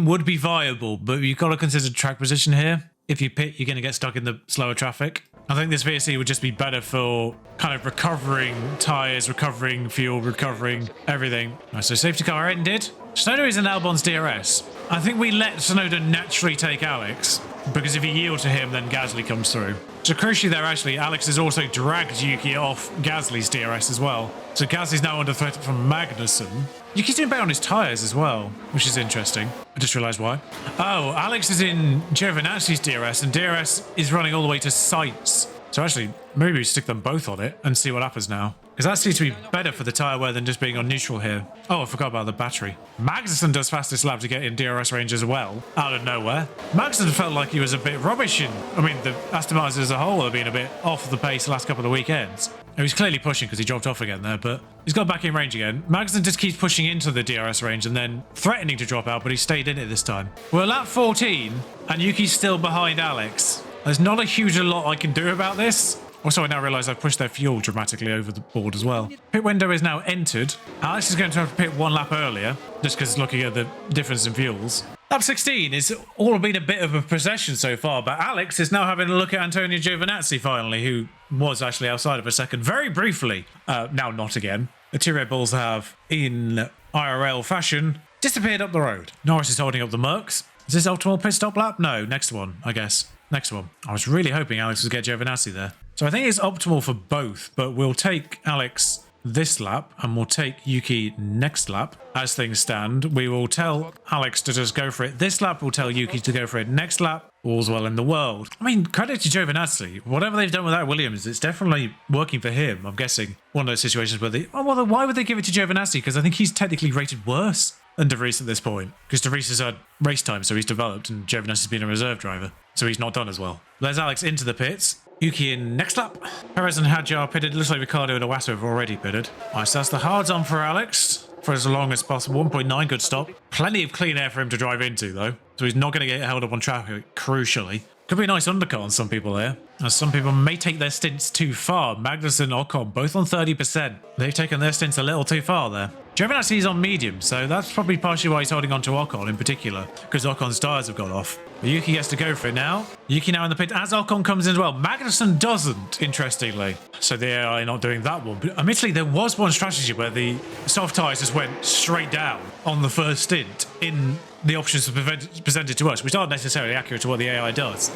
would be viable, but you've got to consider track position here. If you pit, you're going to get stuck in the slower traffic. I think this VSC would just be better for kind of recovering tyres, recovering fuel, recovering everything. Right, so safety car ended. Tsunoda is in Albon's DRS. I think we let Tsunoda naturally take Alex, because if he yields to him, then Gasly comes through. So crucially there, actually, Alex has also dragged Yuki off Gasly's DRS as well. So Gasly's now under threat from Magnussen. Yuki's doing better on his tyres as well, which is interesting. I just realised why. Oh, Alex is in Giovinazzi's DRS, and DRS is running all the way to Sainz. So actually, maybe we stick them both on it and see what happens now. Because that seems to be better for the tyre wear than just being on neutral here. Oh, I forgot about the battery. Magnussen does fastest lap to get in DRS range as well, out of nowhere. Magnussen felt like he was a bit rubbish in... I mean, the Aston Martins as a whole have been a bit off the pace the last couple of weekends. He was clearly pushing because he dropped off again there, but he's got back in range again. Magnussen just keeps pushing into the DRS range and then threatening to drop out, but he stayed in it this time. We're lap 14, and Yuki's still behind Alex. There's not a huge lot I can do about this. Also, I now realise I've pushed their fuel dramatically over the board as well. Pit window is now entered. Alex is going to have to pit one lap earlier, just because looking at the difference in fuels. Lap 16 is all been a bit of a procession so far, but Alex is now having a look at Antonio Giovinazzi finally, who was actually outside of a second very briefly. Now not again. The two Red Bulls have, in IRL fashion, disappeared up the road. Norris is holding up the Mercs. Is this optimal pit stop lap? No, next one, I guess. Next one. I was really hoping Alex would get Giovinazzi there. So I think it's optimal for both, but we'll take Alex this lap and we'll take Yuki next lap as things stand. We will tell Alex to just go for it this lap. We'll tell Yuki to go for it next lap. All's well in the world. I mean, credit to Giovinazzi. Whatever they've done with that Williams, it's definitely working for him. I'm guessing one of those situations where why would they give it to Giovinazzi? Because I think he's technically rated worse than De Vries at this point. Because De Vries has had race time, so he's developed, and Giovinazzi's been a reserve driver, so he's not done as well. There's Alex into the pits. Yuki in next lap. Perez and Hadjar pitted. It looks like Ricciardo and Iwasa have already pitted. Alright, so that's the hards on for Alex for as long as possible. 1.9, good stop. Plenty of clean air for him to drive into, though. So he's not going to get held up on traffic, crucially. Could be a nice undercut on some people there, as some people may take their stints too far. Magnussen and Ocon both on 30%. They've taken their stints a little too far there. Giovinazzi is on medium, so that's probably partially why he's holding on to Ocon in particular, because Ocon's tyres have gone off. But Yuki gets to go for it now. Yuki now in the pit as Ocon comes in as well. Magnussen doesn't, interestingly. So the AI not doing that one. But admittedly, there was one strategy where the soft tyres just went straight down on the first stint in the options presented to us, which aren't necessarily accurate to what the AI does.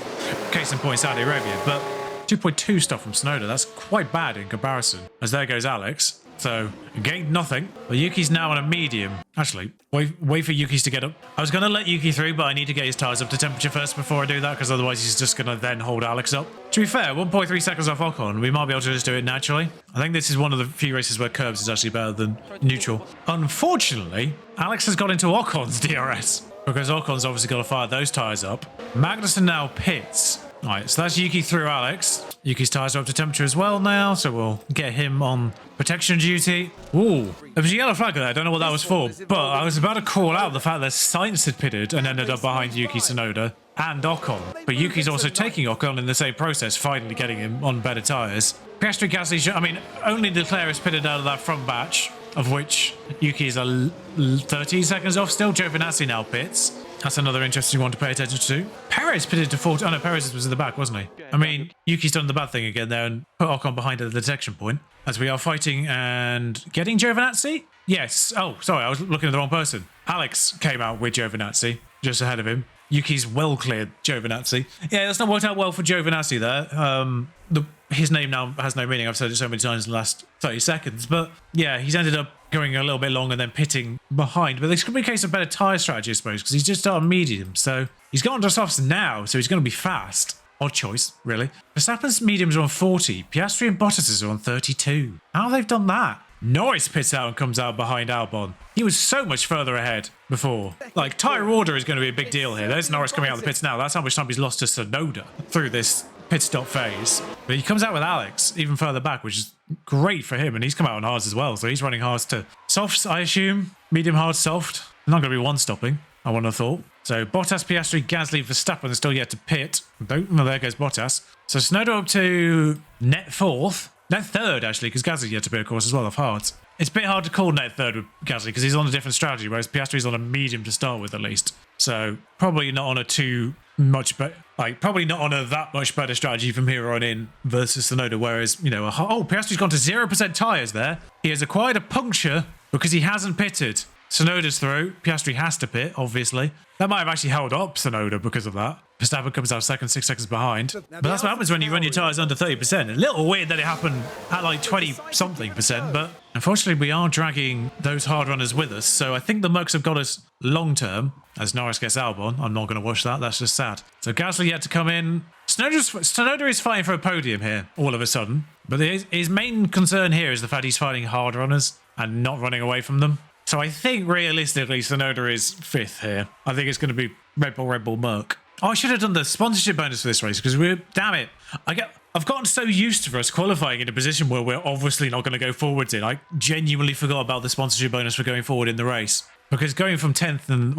Case in point, Saudi Arabia. But 2.2 stuff from Tsunoda, that's quite bad in comparison. As there goes Alex. So, gained nothing. But Yuki's now on a medium. Actually, wait for Yuki's to get up. I was going to let Yuki through, but I need to get his tyres up to temperature first before I do that, because otherwise he's just going to then hold Alex up. To be fair, 1.3 seconds off Ocon. We might be able to just do it naturally. I think this is one of the few races where curbs is actually better than neutral. Unfortunately, Alex has got into Ocon's DRS, because Ocon's obviously got to fire those tyres up. Magnussen now pits. Alright, so that's Yuki through Alex. Yuki's tyres are up to temperature as well now, so we'll get him on protection duty. Ooh, there was a yellow flag there. I don't know what that was for, but I was about to call out the fact that Sainz had pitted and ended up behind Yuki Tsunoda and Ocon. But Yuki's also taking Ocon in the same process, finally getting him on better tyres. Piastri, Gasly, I mean, only Leclerc is pitted out of that front batch, of which Yuki is 13 seconds off still. Giovinazzi now pits. That's another interesting one to pay attention to. Perez pitted to 40. Oh no, Perez was in the back, wasn't he? I mean, Yuki's done the bad thing again there and put Ocon behind at the detection point. As we are fighting and getting Giovinazzi? Yes. Oh, sorry, I was looking at the wrong person. Alex came out with Giovinazzi just ahead of him. Yuki's well cleared Giovinazzi. Yeah, that's not worked out well for Giovinazzi there. his name now has no meaning. I've said it so many times in the last 30 seconds. But yeah, he's ended up going a little bit long and then pitting behind. But this could be a case of better tyre strategy, I suppose, because he's just started medium. So he's got onto softs now, so he's going to be fast. Odd choice, really. Verstappen's mediums are on 40. Piastri and Bottas are on 32. How have they done that? Norris pits out and comes out behind Albon. He was so much further ahead before. Like, tyre order is going to be a big deal here. There's Norris coming out of the pits now. That's how much time he's lost to Tsunoda through this pit stop phase. But he comes out with Alex even further back, which is great for him. And he's come out on hards as well. So he's running hards to softs, I assume. Medium, hard, soft. Not going to be one stopping, I wouldn't have thought. So Bottas, Piastri, Gasly, Verstappen are still yet to pit. Well, there goes Bottas. So Tsunoda up to net fourth. Net third, actually, because Gasly's yet to pit, of course, as well, off hards. It's a bit hard to call net third with Gasly because he's on a different strategy, whereas Piastri's on a medium to start with, at least. So probably not on a probably not on a that much better strategy from here on in versus Tsunoda, whereas, you know, Piastri's gone to 0% tyres there. He has acquired a puncture because he hasn't pitted. Tsunoda's through. Piastri has to pit, obviously. That might have actually held up Tsunoda because of that. Verstappen comes out second, 6 seconds behind. But that's what happens when you run your tyres under 30%. A little weird that it happened at like 20-something%, but unfortunately we are dragging those hard runners with us. So I think the Mercs have got us long term as Norris gets Albon. I'm not going to watch that. That's just sad. So Gasly yet to come in. Tsunoda is fighting for a podium here all of a sudden. But his main concern here is the fact he's fighting hard runners and not running away from them. So I think realistically Tsunoda is fifth here. I think it's going to be Red Bull, Merc. Oh, I should have done the sponsorship bonus for this race because damn it. I've gotten so used to us qualifying in a position where we're obviously not going to go forwards in. I genuinely forgot about the sponsorship bonus for going forward in the race. Because going from 9th and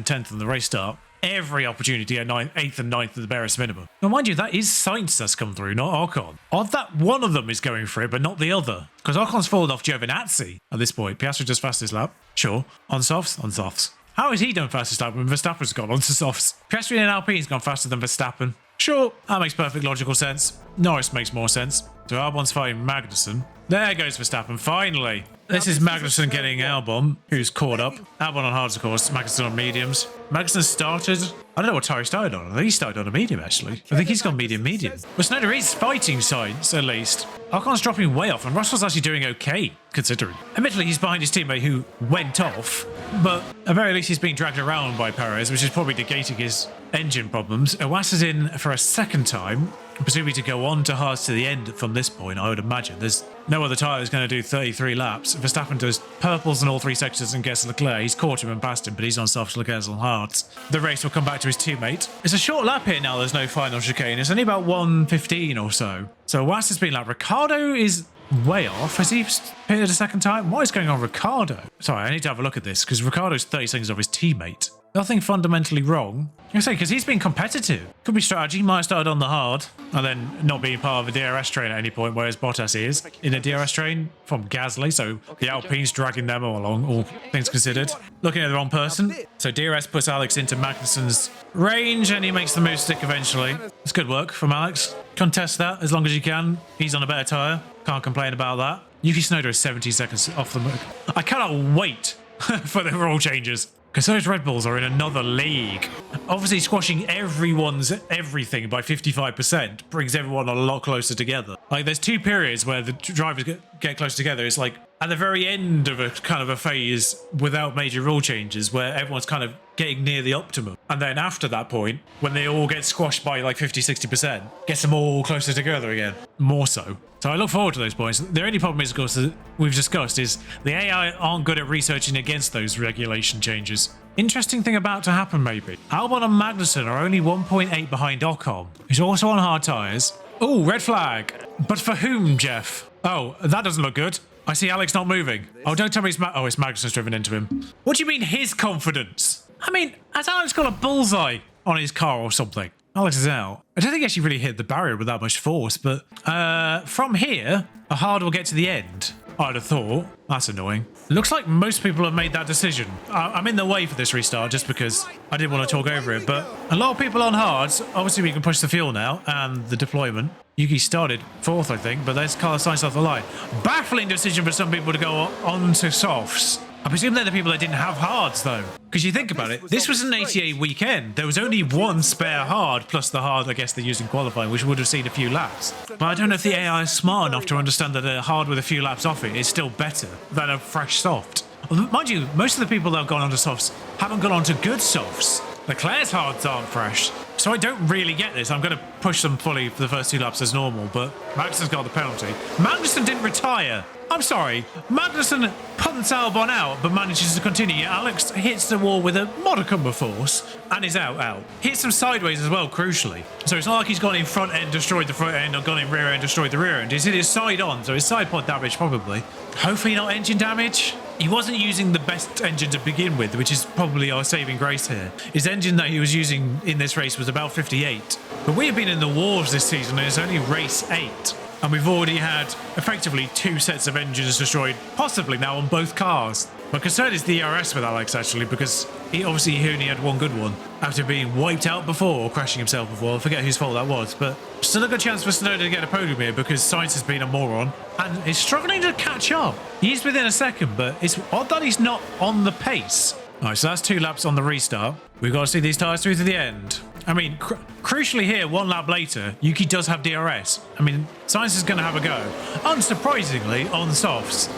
10th in the race start, every opportunity to get 8th and 9th at the barest minimum. Now, mind you, that is Sainz that's come through, not Ocon. Odd that one of them is going for it, but not the other. Because Ocon's fallen off Giovinazzi at this point. Piastri does fastest lap. Sure. On softs? On softs. How has he done fastest lap when Verstappen's gone onto softs? Piastri and Alpine's gone faster than Verstappen. Sure, that makes perfect logical sense. Norris makes more sense. So Albon's fighting Magnussen. There goes Verstappen, finally. This is Magnussen getting Albon, who's caught up. Albon on hards, of course. Magnussen on mediums. Magnussen started... I don't know what Tauri started on. I think he started on a medium, actually. I think he's gone medium. But Tsunoda is fighting Sainz, at least. Ocon's dropping way off, and Russell's actually doing okay, considering. Admittedly, he's behind his teammate who went off, but at very least he's being dragged around by Perez, which is probably negating his engine problems. Iwasa is in for a second time, presumably to go on to hards to the end from this point, I would imagine. There's no other tyre that's going to do 33 laps. Verstappen does purples in all three sectors and gets Leclerc. He's caught him and passed him, but he's on softs, Leclerc's on hards. The race will come back to his teammate. It's a short lap here now, there's no final chicane. It's only about 1:15 or so. So Iwasa's been lapped. Ricardo is way off. Has he pitted a second time? What is going on, Ricardo? Sorry, I need to have a look at this because Ricardo's 30 seconds off his teammate. Nothing fundamentally wrong. I say, because he's been competitive. Could be strategy. Might have started on the hard and then not being part of a DRS train at any point, whereas Bottas is in a DRS train from Gasly. So the Alpine's dragging them all along, all things considered. Looking at the wrong person. So DRS puts Alex into Magnussen's range and he makes the move stick eventually. It's good work from Alex. Contest that as long as you can. He's on a better tyre. Can't complain about that. Yuki Tsunoda is 70 seconds off the mark. I cannot wait for the rule changes. Because those Red Bulls are in another league. Obviously, squashing everyone's everything by 55% brings everyone a lot closer together. Like, there's two periods where the drivers get close together. It's like at the very end of a kind of a phase without major rule changes where everyone's kind of getting near the optimum. And then after that point, when they all get squashed by like 50-60%, gets them all closer together again. More so. So I look forward to those points. The only problem is, of course, that we've discussed is the AI aren't good at researching against those regulation changes. Interesting thing about to happen, maybe. Albon and Magnussen are only 1.8 behind Ocon, who's also on hard tyres. Oh, red flag. But for whom, Jeff? Oh, that doesn't look good. I see Alex not moving. Oh, don't tell me it's it's Magnussen's driven into him. What do you mean his confidence? I mean, has Alex got a bullseye on his car or something? Alex is out. I don't think he actually really hit the barrier with that much force, but from here, a hard will get to the end. I'd have thought. That's annoying. Looks like most people have made that decision. I'm in the way for this restart just because I didn't want to talk over it, but a lot of people on hards. Obviously, we can push the fuel now and the deployment. Yuki started fourth, I think, but there's Carlos Sainz off the line. Baffling decision for some people to go on to softs. I presume they're the people that didn't have hards, though. Because you think about it, this was an 88 weekend. There was only one spare hard, plus the hard, I guess, they used in qualifying, which would have seen a few laps. But I don't know if the AI is smart enough to understand that a hard with a few laps off it is still better than a fresh soft. Mind you, most of the people that have gone onto softs haven't gone onto good softs. Leclerc's hards aren't fresh. So I don't really get this. I'm going to push them fully for the first 2 laps as normal, but Magnussen's got the penalty. Magnussen didn't retire. I'm sorry. Magnussen punts Albon out, but manages to continue. Alex hits the wall with a modicum of force and is out. Hits him sideways as well, crucially. So it's not like he's gone in front end, destroyed the front end, or gone in rear end, destroyed the rear end. He's hit his side on, so his side pod damage probably. Hopefully not engine damage. He wasn't using the best engine to begin with, which is probably our saving grace here. His engine that he was using in this race was about 58. But we have been in the wars this season, and it's only race 8. And we've already had effectively 2 sets of engines destroyed, possibly now on both cars. My concern is the ERS with Alex, actually, because he only had one good one after being wiped out before or crashing himself before. I forget whose fault that was, but still a good chance for Tsunoda to get a podium here because Sainz has been a moron and is struggling to catch up. He's within a second, but it's odd that he's not on the pace. All right, so that's 2 laps on the restart. We've got to see these tyres through to the end. I mean, crucially here, 1 lap later, Yuki does have DRS. I mean, Sainz is going to have a go, unsurprisingly, on softs.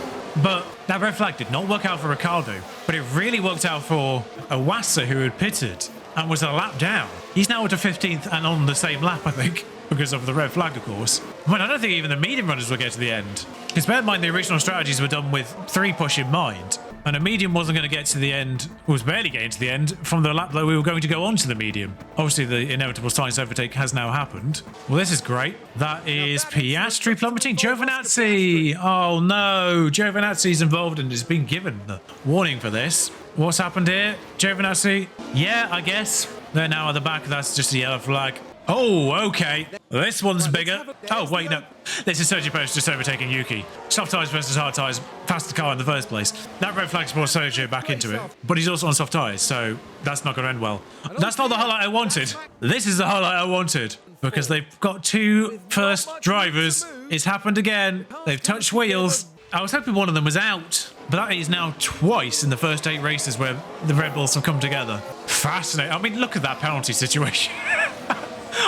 But that red flag did not work out for Ricciardo, but it really worked out for Iwasa, who had pitted and was a lap down. He's now to 15th and on the same lap, I think, because of the red flag, of course. I mean, I don't think even the medium runners will get to the end. Because bear in mind, the original strategies were done with 3 push in mind. And a medium wasn't going to get to the end, was barely getting to the end from the lap that we were going to go on to the medium. Obviously, the inevitable Sainz overtake has now happened. Well, this is great. That is Piastri plummeting. Giovinazzi! Oh no, Giovinazzi's involved and has been given the warning for this. What's happened here? Giovinazzi? Yeah, I guess. They're now at the back. That's just a yellow flag. Oh, okay. This one's bigger. Oh, wait, no. This is Sergio Perez just overtaking Yuki. Soft tyres versus hard tyres. Fastest car in the first place. That red flag's brought Sergio back into it. But he's also on soft tyres, so that's not going to end well. That's not the highlight I wanted. This is the highlight I wanted. Because they've got 2 first drivers. It's happened again. They've touched wheels. I was hoping one of them was out. But that is now twice in the first 8 races where the Red Bulls have come together. Fascinating. I mean, look at that penalty situation.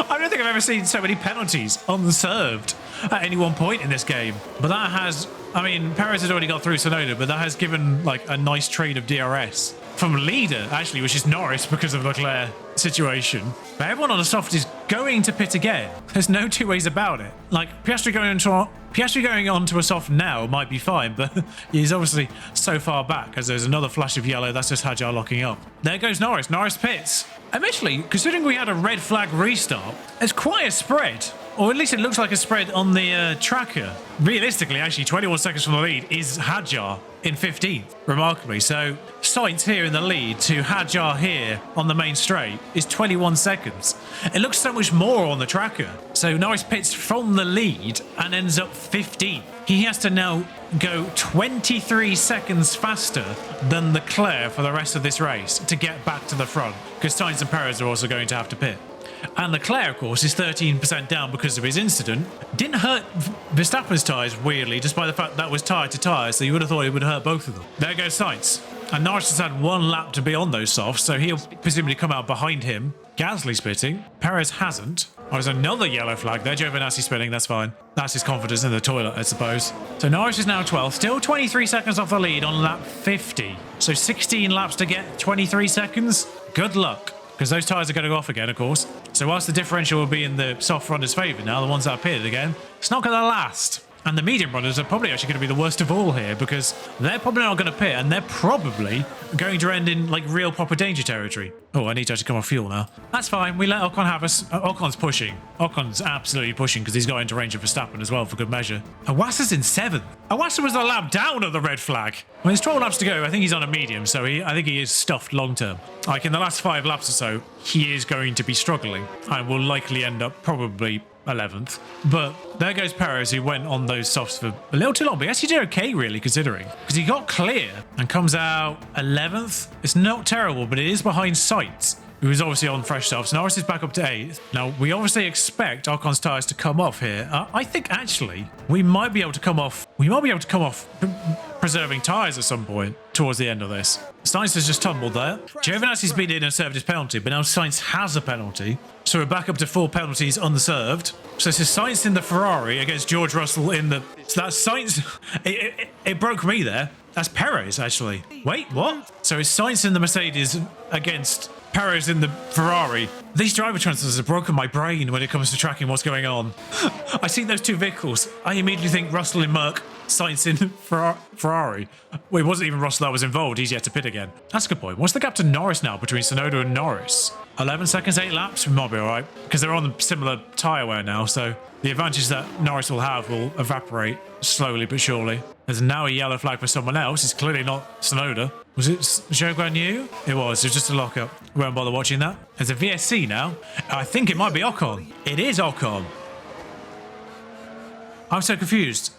I don't think I've ever seen so many penalties unserved at any one point in this game. But that has, I mean, Perez has already got through Tsunoda, but that has given like a nice trade of DRS from leader, actually, which is Norris because of the Leclerc situation. But everyone on the soft is going to pit again. There's no 2 ways about it. Like, Piastri going onto a soft now might be fine, but he's obviously so far back as there's another flash of yellow. That's just Hadjar locking up. There goes Norris. Norris pits. Admittedly, considering we had a red flag restart, it's quite a spread. Or at least it looks like a spread on the tracker. Realistically, actually, 21 seconds from the lead is Hadjar in 15th, remarkably. So Sainz here in the lead to Hadjar here on the main straight is 21 seconds. It looks so much more on the tracker. So Norris pits from the lead and ends up 15th. He has to now go 23 seconds faster than Leclerc for the rest of this race to get back to the front, because Sainz and Perez are also going to have to pit. And Leclerc, of course, is 13% down because of his incident. Didn't hurt Verstappen's tyres, weirdly, despite the fact that was tyre to tyre, so you would have thought it would hurt both of them. There goes Sainz. And Norris has had 1 lap to be on those softs, so he'll presumably come out behind him. Gasly's pitting. Perez hasn't. Oh, there's another yellow flag there. Giovinazzi spinning, that's fine. That's his confidence in the toilet, I suppose. So Norris is now 12th, still 23 seconds off the lead on lap 50. So 16 laps to get 23 seconds. Good luck. Because those tyres are going to go off again, of course. So whilst the differential will be in the soft runners' favour now, the ones that are pitted again, it's not going to last. And the medium runners are probably actually going to be the worst of all here because they're probably not going to pit and they're probably going to end in like real proper danger territory. Oh, I need to actually come off fuel now. That's fine. We let Ocon have us. Ocon's pushing. Ocon's absolutely pushing because he's got into range of Verstappen as well for good measure. Iwasa's in 7th. Iwasa was a lap down of the red flag. Well, there's 12 laps to go. I think he's on a medium, so I think he is stuffed long term. Like in the last 5 laps or so, he is going to be struggling and will likely end up probably 11th. But there goes Perez, who went on those softs for a little too long, but he actually did okay, really, considering. Because he got clear and comes out 11th. It's not terrible, but it is behind Sainz, who is obviously on fresh softs. Norris is back up to 8th. Now, we obviously expect Ocon's tyres to come off here. I think, actually, we might be able to come off preserving tyres at some point towards the end of this. Sainz has just tumbled there. Giovanazzi's been in and served his penalty, but now Sainz has a penalty. So we're back up to 4 penalties unserved. So this is Sainz in the Ferrari against George Russell in the... So that's Sainz... It broke me there. That's Perez, actually. Wait, what? So it's Sainz in the Mercedes against Perez in the Ferrari. These driver transfers have broken my brain when it comes to tracking what's going on. I see those two vehicles. I immediately think Russell in Merc, Sainz in Ferrari. Well, it wasn't even Russell that was involved. He's yet to pit again. That's a good point. What's the gap to Norris now between Tsunoda and Norris? 11 seconds, 8 laps? We might be all right because they're on similar tyre wear now, so the advantage that Norris will have will evaporate slowly but surely. There's now a yellow flag for someone else. It's clearly not Tsunoda. Was it Zhou Guanyu? It was. It was just a lockup. We won't bother watching that. There's a VSC now. I think it might be Ocon. It is Ocon. I'm so confused.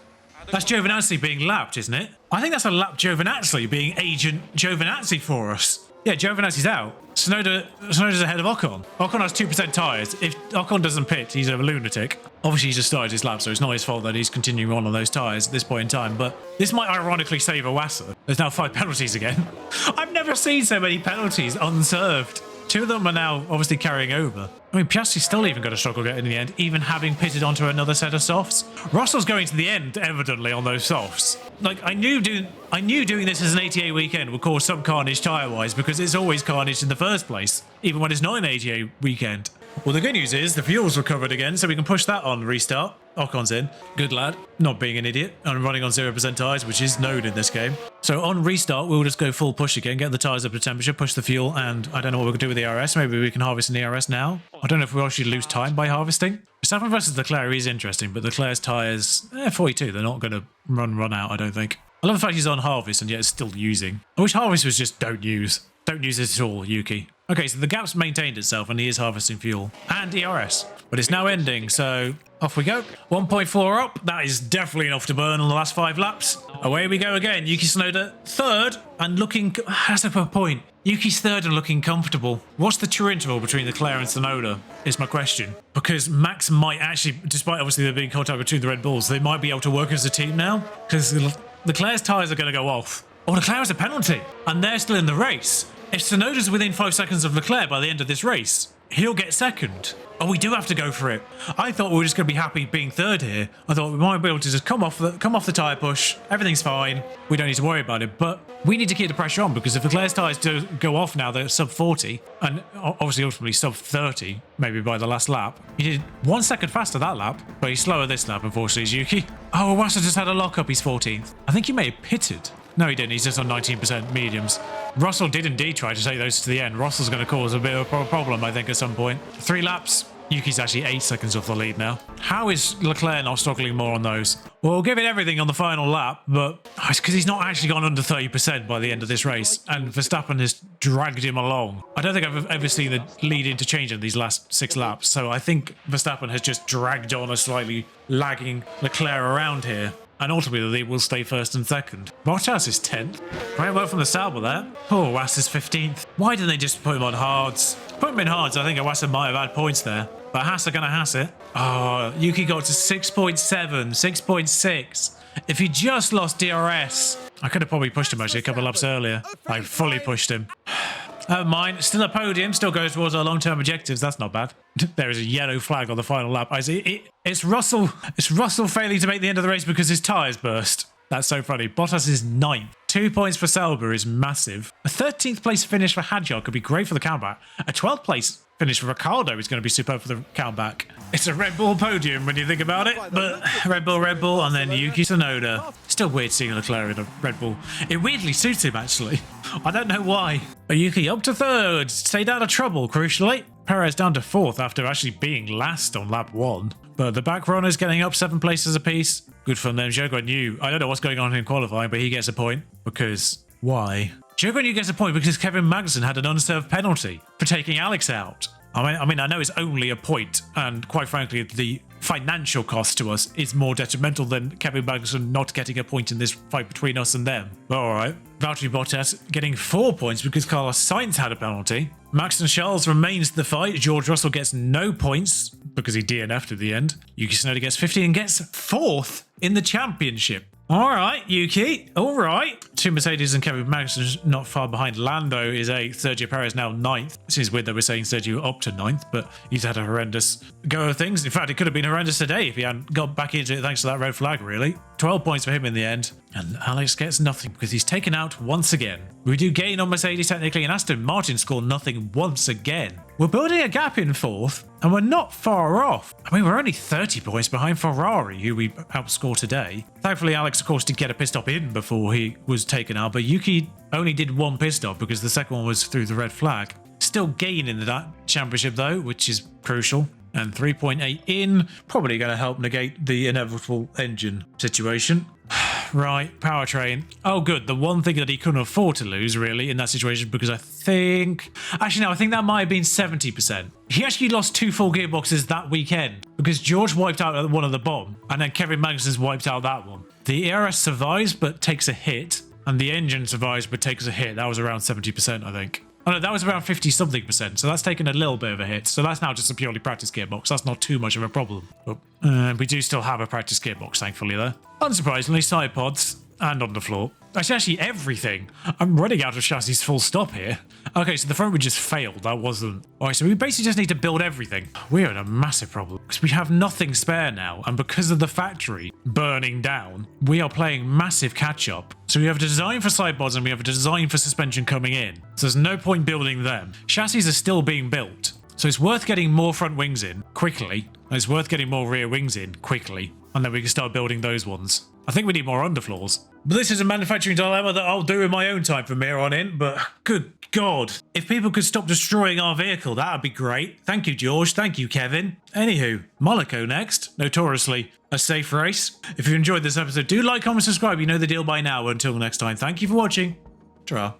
That's Giovinazzi being lapped, isn't it? I think that's a lap Giovinazzi being Agent Giovinazzi for us. Yeah, Giovinazzi's out. Tsunoda's ahead of Ocon. Ocon has 2% tyres. If Ocon doesn't pit, he's a lunatic. Obviously, he just started his lap, so it's not his fault that he's continuing on those tyres at this point in time. But this might ironically save Iwasa. There's now 5 penalties again. I've never seen so many penalties unserved. 2 of them are now obviously carrying over. I mean, Piastri's still even got a struggle getting in the end, even having pitted onto another set of softs. Russell's going to the end, evidently, on those softs. Like, I knew doing this as an 88 weekend would cause some carnage tyre-wise, because it's always carnage in the first place, even when it's not an 88 weekend. Well, the good news is the fuel's recovered again, so we can push that on restart. Ocon's in. Good lad. Not being an idiot. And running on 0% tyres, which is known in this game. So on restart, we'll just go full push again, get the tyres up to temperature, push the fuel, and I don't know what we can do with the ERS. Maybe we can harvest an ERS now. I don't know if we actually lose time by harvesting. Verstappen versus Leclerc is interesting, but Leclerc's tyres, 42. They're not going to run out, I don't think. I love the fact he's on harvest and yet it's still using. I wish harvest was just don't use. Don't use it at all, Yuki. Okay, so the gap's maintained itself and he is harvesting fuel. And ERS. But it's now ending, so off we go. 1.4 up. That is definitely enough to burn on the last 5 laps. Away we go again. Yuki Tsunoda third and looking... That's a point. Yuki's third and looking comfortable. What's the true interval between Leclerc and Tsunoda is my question. Because Max might actually, despite obviously there being contact between the Red Bulls, they might be able to work as a team now. Because Leclerc's tyres are going to go off. Oh, Leclerc has a penalty. And they're still in the race. If Tsunoda's within 5 seconds of Leclerc by the end of this race, he'll get second. Oh, we do have to go for it. I thought we were just going to be happy being third here. I thought we might be able to just come off the tyre push. Everything's fine. We don't need to worry about it. But we need to keep the pressure on because if Leclerc's tyres do go off now, they're sub 40 and obviously ultimately sub 30, maybe by the last lap. He did 1 second faster that lap, but he's slower this lap, unfortunately, is Yuki. Oh, Iwasa just had a lockup. He's 14th. I think he may have pitted. No, he didn't. He's just on 19% mediums. Russell did indeed try to take those to the end. Russell's going to cause a bit of a problem, I think, at some point. 3 laps. Yuki's actually 8 seconds off the lead now. How is Leclerc not struggling more on those? Well, we'll give it everything on the final lap, but it's because he's not actually gone under 30% by the end of this race, and Verstappen has dragged him along. I don't think I've ever seen the lead interchange in these last 6 laps, so I think Verstappen has just dragged on a slightly lagging Leclerc around here. And ultimately, they will stay first and second. Bottas is 10th. Great work from the Sauber there. Oh, Iwasa is 15th. Why didn't they just put him on hards? Put him in hards, I think Iwasa might have had points there. But Haas are going to Haas it. Oh, Yuki got to 6.7, 6.6. If he just lost DRS, I could have probably pushed him actually a couple of laps earlier. I fully pushed him. Mine, still a podium, still goes towards our long-term objectives. That's not bad. There is a yellow flag on the final lap. I see it's Russell. It's Russell failing to make the end of the race because his tyres burst. That's so funny. Bottas is 9th. 2 points for Sauber is massive. A 13th place finish for Hadjar could be great for the comeback. A 12th place finish for Ricciardo is going to be superb for the comeback. It's a Red Bull podium when you think about it, but Red Bull, and then Yuki Tsunoda. Still weird seeing Leclerc in a Red Bull. It weirdly suits him, actually. I don't know why. But Yuki up to 3rd, stayed out of trouble, crucially. Perez down to 4th after actually being last on lap 1. But the back runners getting up 7 places apiece. Good for them. Zhou Guanyu. I don't know what's going on in qualifying, but he gets a point. Because why? Zhou Guanyu gets a point because Kevin Magnussen had an unserved penalty for taking Alex out. I mean, I know it's only a point, and quite frankly, the financial cost to us is more detrimental than Kevin Magnussen not getting a point in this fight between us and them. But all right. Valtteri Bottas getting 4 points because Carlos Sainz had a penalty. Max and Charles remains the fight. George Russell gets no points because he DNF'd at the end. Yuki Tsunoda gets 15 and gets 4th in the championship. All right, Yuki. All right. 2 Mercedes and Kevin Magnussen not far behind. Lando is 8th. Sergio Perez now 9th. It seems weird that we're saying Sergio up to 9th, but he's had a horrendous go of things. In fact, it could have been horrendous today if he hadn't got back into it thanks to that red flag, really. 12 points for him in the end. And Alex gets nothing because he's taken out once again. We do gain on Mercedes technically, and Aston Martin score nothing once again. We're building a gap in 4th, and we're not far off. I mean, we're only 30 points behind Ferrari, who we outscore today. Thankfully, Alex, of course, did get a pit stop in before he was taken out, but Yuki only did 1 pit stop because the second one was through the red flag. Still gaining that championship, though, which is crucial. And 3.8 in, probably going to help negate the inevitable engine situation. Right, powertrain. Oh, good. The one thing that he couldn't afford to lose, really, in that situation, because I think... Actually, no, I think that might have been 70%. He actually lost 2 full gearboxes that weekend, because George wiped out one at the bottom, and then Kevin Magnussen's wiped out that one. The ERS survives, but takes a hit, and the engine survives, but takes a hit. That was around 70%, I think. Oh no, that was around 50-something%, so that's taken a little bit of a hit. So that's now just a purely practice gearbox. That's not too much of a problem. But we do still have a practice gearbox, thankfully, there. Unsurprisingly, side pods and on the floor. Actually, everything. I'm running out of chassis full stop here. Okay, so the front would just failed. That wasn't... Alright, so we basically just need to build everything. We're in a massive problem because we have nothing spare now. And because of the factory burning down, we are playing massive catch-up. So we have a design for side pods and we have a design for suspension coming in. So there's no point building them. Chassis are still being built. So it's worth getting more front wings in quickly. And it's worth getting more rear wings in quickly. And then we can start building those ones. I think we need more underfloors. But this is a manufacturing dilemma that I'll do in my own time from here on in. But good God, if people could stop destroying our vehicle, that would be great. Thank you, George. Thank you, Kevin. Anywho, Monaco next. Notoriously a safe race. If you enjoyed this episode, do like, comment, subscribe. You know the deal by now. Until next time, thank you for watching. Ta-ra.